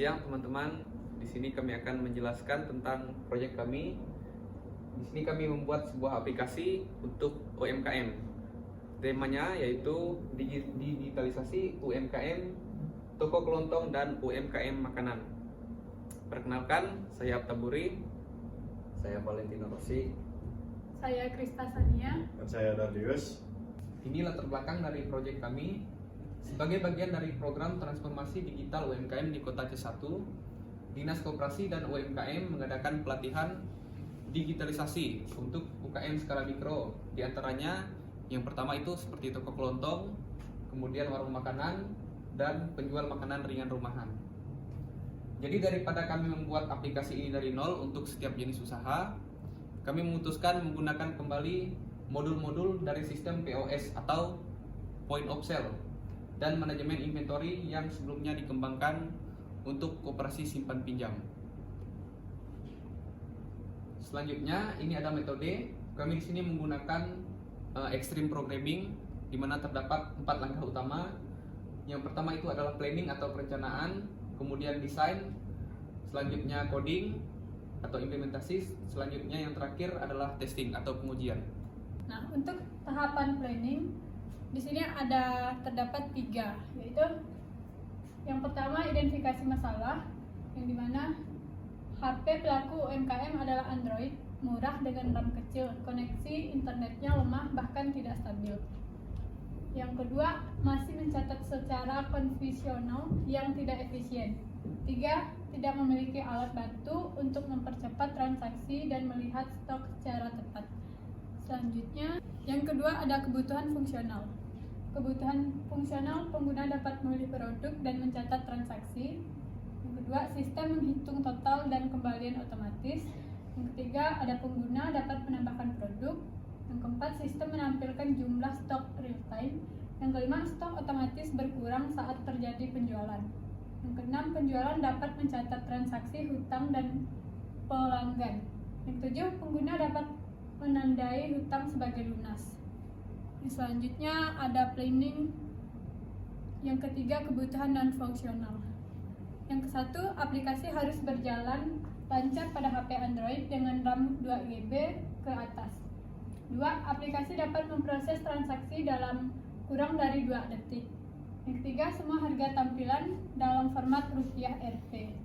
siang teman-teman. Di sini kami akan menjelaskan tentang proyek kami. Di sini kami membuat sebuah aplikasi untuk UMKM. Temanya yaitu digitalisasi UMKM, toko kelontong dan UMKM makanan. Perkenalkan, saya Taburi. Saya Valentino Rossi. Saya Krista Sania. Dan saya Dardius. Ini latar belakang dari proyek kami. Sebagai bagian dari program transformasi digital UMKM di Kota C1, Dinas Koperasi dan UMKM mengadakan pelatihan digitalisasi untuk UKM skala mikro. Di antaranya yang pertama itu seperti toko kelontong, kemudian warung makanan, dan penjual makanan ringan rumahan. Jadi daripada kami membuat aplikasi ini dari nol untuk setiap jenis usaha, kami memutuskan menggunakan kembali modul-modul dari sistem POS atau Point of Sale dan manajemen inventory yang sebelumnya dikembangkan untuk koperasi simpan pinjam. Selanjutnya, ini ada metode. Kami di sini menggunakan extreme programming, di mana terdapat 4 langkah utama. Yang pertama itu adalah planning atau perencanaan, kemudian desain, selanjutnya coding atau implementasi, selanjutnya yang terakhir adalah testing atau pengujian. Nah, untuk tahapan planning di sini terdapat 3, yaitu yang pertama identifikasi masalah, yang dimana HP pelaku UMKM adalah Android, murah dengan RAM kecil, koneksi internetnya lemah bahkan tidak stabil. Yang kedua, masih mencatat secara konvensional yang tidak efisien. 3, tidak memiliki alat bantu untuk mempercepat transaksi dan melihat stok secara tepat. Selanjutnya, yang kedua ada kebutuhan fungsional. Kebutuhan fungsional, pengguna dapat memilih produk dan mencatat transaksi. Yang kedua, sistem menghitung total dan kembalian otomatis. Yang ketiga, ada pengguna dapat menambahkan produk. Yang keempat, sistem menampilkan jumlah stok real time. Yang kelima, stok otomatis berkurang saat terjadi penjualan. Yang keenam, penjualan dapat mencatat transaksi hutang dan pelanggan. Yang ketujuh, pengguna dapat menandai hutang sebagai lunas. Selanjutnya ada planning. Yang ketiga, kebutuhan non-fungsional. Yang kesatu, aplikasi harus berjalan lancar pada HP Android dengan RAM 2 GB ke atas. 2. Aplikasi dapat memproses transaksi dalam kurang dari 2 detik. Yang ketiga, semua harga tampilan dalam format rupiah Rp.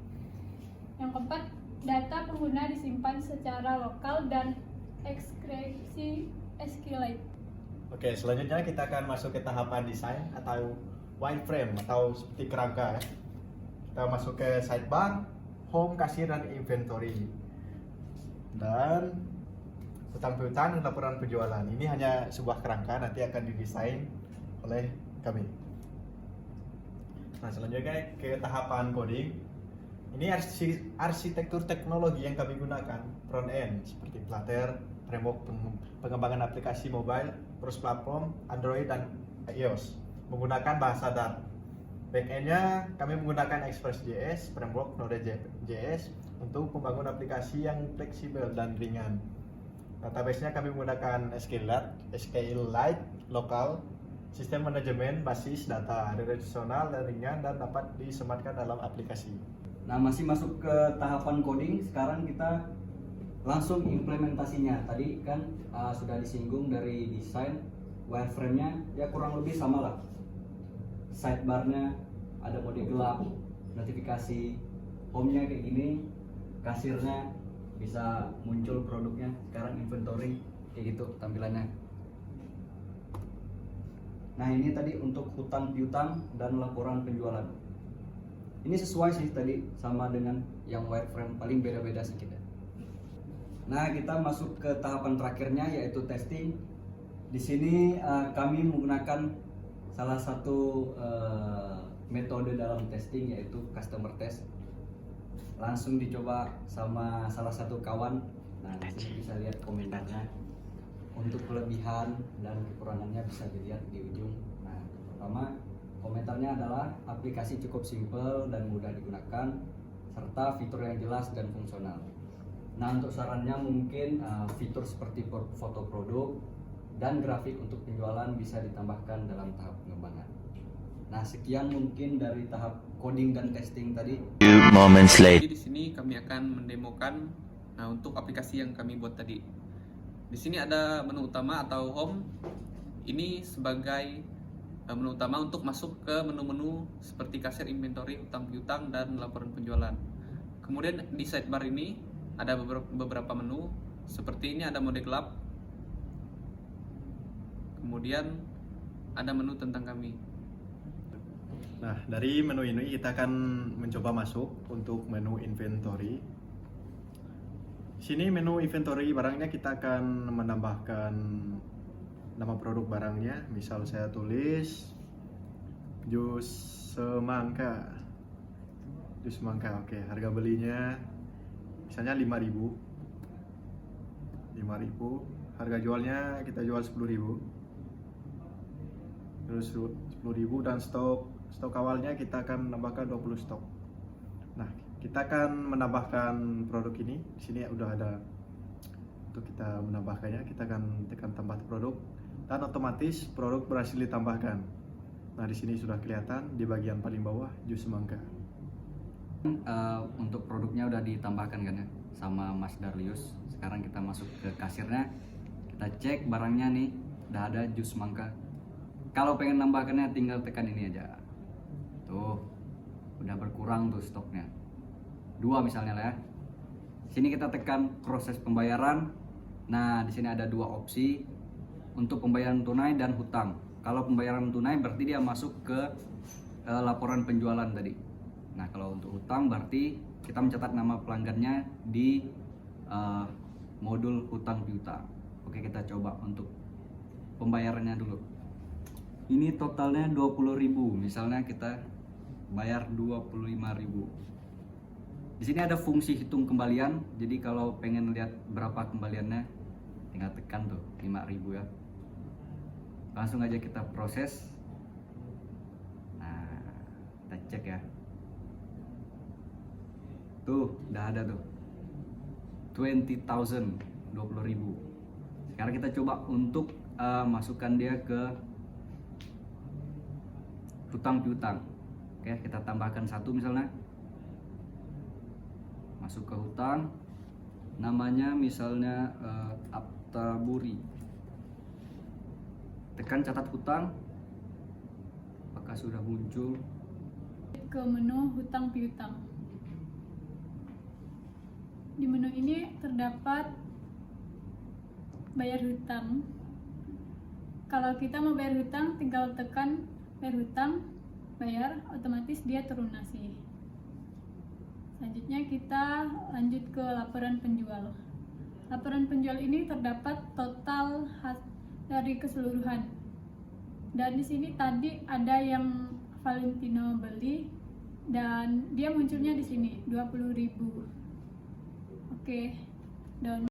Yang keempat, data pengguna disimpan secara lokal dan ekskripsi SQLite. Oke, selanjutnya kita akan masuk ke tahapan desain atau wireframe atau seperti kerangka. Kita masuk ke sidebar, home, kasir, dan inventory. Dan hutang piutang dan laporan penjualan. Ini hanya sebuah kerangka, nanti akan didesain oleh kami. Nah, selanjutnya ke tahapan coding. Ini arsitektur teknologi yang kami gunakan, front end seperti Flutter, framework pengembangan aplikasi mobile, cross platform, Android dan iOS menggunakan bahasa Dart. Backend-nya kami menggunakan Express.js, framework Node.js untuk membangun aplikasi yang fleksibel dan ringan. Database-nya kami menggunakan SQLite lokal, sistem manajemen basis data relasional dan ringan dan dapat disematkan dalam aplikasi. Nah, masih masuk ke tahapan coding. Sekarang kita langsung implementasinya. Tadi kan sudah disinggung dari desain, wireframe-nya ya kurang lebih sama lah. Sidebar-nya ada mode gelap, notifikasi, home-nya kayak gini, kasirnya bisa muncul produknya. Sekarang inventory kayak gitu tampilannya. Nah, ini tadi untuk hutang piutang dan laporan penjualan. Ini sesuai sih tadi sama dengan yang wireframe, paling beda-beda sedikit. Nah, kita masuk ke tahapan terakhirnya yaitu testing. Di sini kami menggunakan salah satu metode dalam testing yaitu customer test. Langsung dicoba sama salah satu kawan. Nah, di sini bisa lihat komentarnya. Untuk kelebihan dan kekurangannya bisa dilihat di ujung. Nah, pertama komentarnya adalah aplikasi cukup simpel dan mudah digunakan serta fitur yang jelas dan fungsional. Nah, untuk sarannya mungkin fitur seperti foto produk dan grafik untuk penjualan bisa ditambahkan dalam tahap pengembangan. Nah, sekian mungkin dari tahap coding dan testing tadi. Few moments later. Jadi di sini kami akan mendemokan untuk aplikasi yang kami buat tadi. Di sini ada menu utama atau home. Ini sebagai menu utama untuk masuk ke menu-menu seperti kasir, inventory, hutang piutang, dan laporan penjualan. Kemudian di sidebar ini ada beberapa menu. Seperti ini ada mode gelap. Kemudian ada menu tentang kami. Nah, dari menu ini kita akan mencoba masuk untuk menu inventory. Sini menu inventory barangnya kita akan menambahkan nama produk barangnya. Misal saya tulis jus semangka. Jus semangka, oke. Harga belinya misalnya 5.000. 5.000. Harga jualnya kita jual 10.000. Terus 10.000 dan stok awalnya kita akan menambahkan 20 stok. Nah, kita akan menambahkan produk ini. Di sini udah ada untuk kita menambahkannya. Kita akan tekan tambah produk dan otomatis produk berhasil ditambahkan. Nah, di sini sudah kelihatan di bagian paling bawah jus semangka. Untuk produknya udah ditambahkan kan ya sama Mas Darlius. Sekarang kita masuk ke kasirnya. Kita cek barangnya nih, udah ada jus semangka. Kalau pengen nambahkannya tinggal tekan ini aja. Tuh, udah berkurang tuh stoknya. 2 misalnya lah ya. Sini kita tekan proses pembayaran. Nah, di sini ada 2 opsi untuk pembayaran tunai dan hutang. Kalau pembayaran tunai berarti dia masuk ke laporan penjualan tadi. Nah, kalau untuk hutang berarti kita mencatat nama pelanggannya di modul hutang piutang. Oke, kita coba untuk pembayarannya dulu. Ini totalnya 20.000. Misalnya kita bayar 25.000. Di sini ada fungsi hitung kembalian. Jadi kalau pengen lihat berapa kembaliannya, tinggal tekan tuh 5.000 ya. Langsung aja kita proses. Nah, kita cek ya. Tuh, udah ada tuh 20.000, 20.000. Sekarang kita coba untuk masukkan dia ke hutang piutang. Oke, kita tambahkan 1 misalnya. Masuk ke hutang. Namanya misalnya Aptaburi. Tekan catat hutang. Apakah sudah muncul? Ke menu hutang piutang. Di menu ini terdapat bayar hutang. Kalau kita mau bayar hutang, tinggal tekan bayar hutang, bayar, otomatis dia terlunasi. Selanjutnya kita lanjut ke laporan penjual. Laporan penjual ini terdapat total dari keseluruhan. Dan di sini tadi ada yang Valentino beli dan dia munculnya di sini 20.000. Oke. Dan